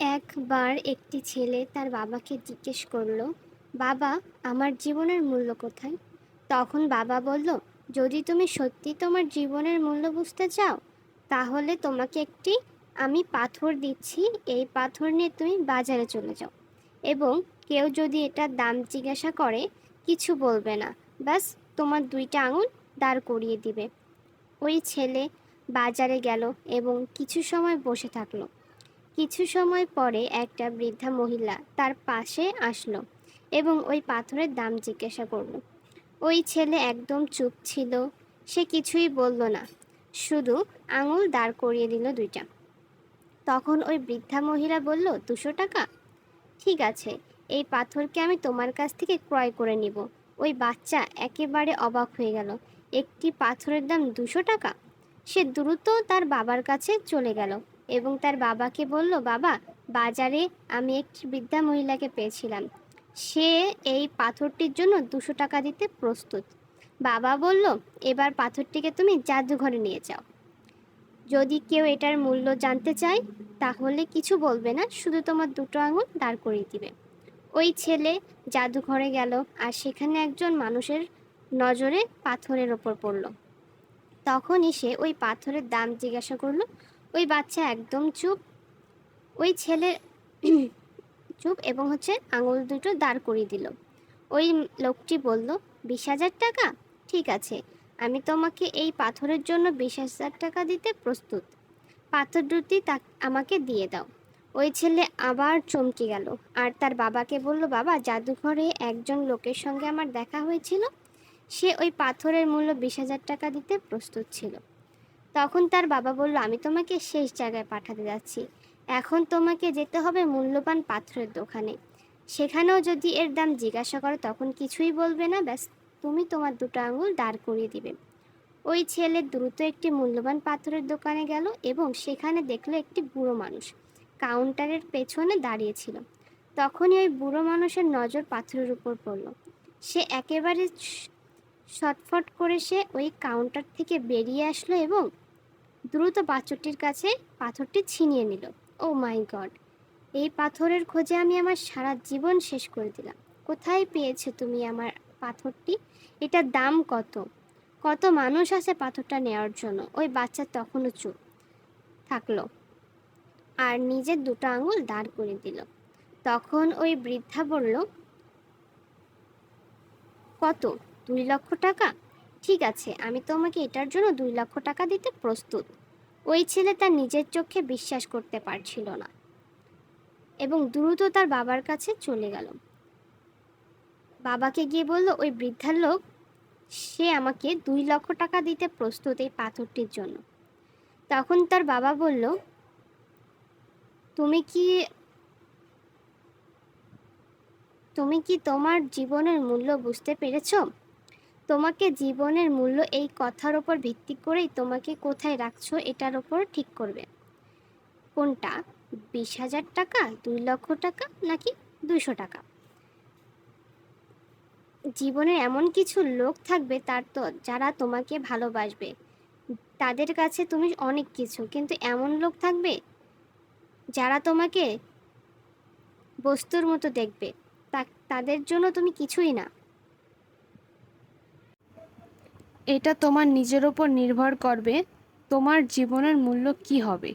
একবার একটি ছেলে তার বাবাকে জিজ্ঞেস করলো, বাবা, আমার জীবনের মূল্য কোথায়? তখন বাবা বলল, যদি তুমি সত্যি তোমার জীবনের মূল্য বুঝতে চাও, তাহলে তোমাকে একটি আমি পাথর দিচ্ছি। এই পাথর নিয়ে তুমি বাজারে চলে যাও এবং কেউ যদি এটার দাম জিজ্ঞাসা করে, কিছু বলবে না, ব্যাস তোমার দুইটা আঙুল দাঁড় করিয়ে দিবে। ওই ছেলে বাজারে গেল এবং কিছু সময় বসে থাকলো। কিছু সময় পরে একটা বৃদ্ধা মহিলা তার পাশে আসলো এবং ওই পাথরের দাম জিজ্ঞাসা করলো। ওই ছেলে একদম চুপ ছিল, সে কিছুই বলল না, শুধু আঙুল দাঁড় করিয়ে দিল দুইটা। তখন ওই বৃদ্ধা মহিলা বলল, 200 টাকা? ঠিক আছে, এই পাথরকে আমি তোমার কাছ থেকে ক্রয় করে নিব। ওই বাচ্চা একেবারে অবাক হয়ে গেল, একটি পাথরের দাম 200 টাকা! সে দ্রুত তার বাবার কাছে চলে গেল এবং তার বাবাকে বলল, বাবা, বাজারে আমি একটি বৃদ্ধা মহিলাকে পেয়েছিলাম, সে এই পাথরটির জন্য 200 টাকা দিতে প্রস্তুত। বাবা বলল, এবার পাথরটিকে তুমি জাদুঘরে নিয়ে যাও। যদি কেউ এটার মূল্য জানতে চায়, তাহলে কিছু বলবে না, শুধু তোমার দুটো আঙুল দাঁড় করিয়ে দিবে। ওই ছেলে জাদুঘরে গেল আর সেখানে একজন মানুষের নজরে পাথরের ওপর পড়ল। তখনই সে ওই পাথরের দাম জিজ্ঞাসা করলো। ওই বাচ্চা একদম চুপ। ওই ছেলে চুপ এবং আঙুল দুটো দাঁড় করিয়ে দিল। ওই লোকটি বলল, 20,000 টাকা? ঠিক আছে, আমি তোমাকে এই পাথরের জন্য 20,000 টাকা দিতে প্রস্তুত। পাথর দুটি আমাকে দিয়ে দাও। ওই ছেলে আবার চমকে গেল আর তার বাবাকে বলল, বাবা, জাদুঘরে একজন লোকের সঙ্গে আমার দেখা হয়েছিল, সে ওই পাথরের মূল্য 20,000 টাকা দিতে প্রস্তুত ছিল। তখন তার বাবা বলল, আমি তোমাকে শেষ জায়গায় পাঠাতে যাচ্ছি, এখন তোমাকে যেতে হবে মূল্যবান পাথরের দোকানে। সেখানেও যদি এর দাম জিজ্ঞাসা করে, তখন কিছুই বলবে না, ব্যাস তুমি তোমার দুটো আঙুল দাঁড় করিয়ে দিবে। ওই ছেলে দ্রুত একটি মূল্যবান পাথরের দোকানে গেল এবং সেখানে দেখলো একটি বুড়ো মানুষ কাউন্টারের পেছনে দাঁড়িয়েছিল। তখনই ওই বুড়ো মানুষের নজর পাথরের উপর পড়ল। সে একেবারে ছটফট করে সে ওই কাউন্টার থেকে বেরিয়ে আসলো এবং দ্রুত বাচ্চাটির কাছে পাথরটি ছিনিয়ে নিল। ও মাই গড! এই পাথরের খোঁজে আমি আমার সারা জীবন শেষ করে দিলাম। কোথায় পেয়েছো তুমি আমার পাথরটি? এটার দাম কত? কত মানুষ আছে পাথরটা নেওয়ার জন্য? ওই বাচ্চা তখনও চুপ থাকলো আর নিজের দুটো আঙুল দাঁড় করে দিল। তখন ওই বৃদ্ধা বলল, কত? 2 লক্ষ টাকা? ঠিক আছে, আমি তোমাকে এটার জন্য 2 লক্ষ টাকা দিতে প্রস্তুত। ওই ছেলে তার নিজের চোখে বিশ্বাস করতে পারছিল না এবং দ্রুত তার বাবার কাছে চলে গেল। বাবাকে গিয়ে বলল, ওই বৃদ্ধার লোক, সে আমাকে 2 লক্ষ টাকা দিতে প্রস্তুত এই পাথরটির জন্য। তখন তার বাবা বলল, তুমি কি তুমি কি তোমার জীবনের মূল্য বুঝতে পেরেছো? তোমাকে জীবনের মূল্য এই কথার ওপর ভিত্তি করেই তোমাকে কোথায় রাখছো এটার ওপর ঠিক করবে। কোনটা? 20,000 টাকা, 2 লক্ষ টাকা, নাকি 200 টাকা? জীবনে এমন কিছু লোক থাকবে যারা তোমাকে ভালোবাসবে, তাদের কাছে তুমি অনেক কিছু, কিন্তু এমন লোক থাকবে যারা তোমাকে বস্তুর মতো দেখবে, তাদের জন্য তুমি কিছুই না। এটা তোমার নিজের ওপর নির্ভর করবে তোমার জীবনের মূল্য কি হবে।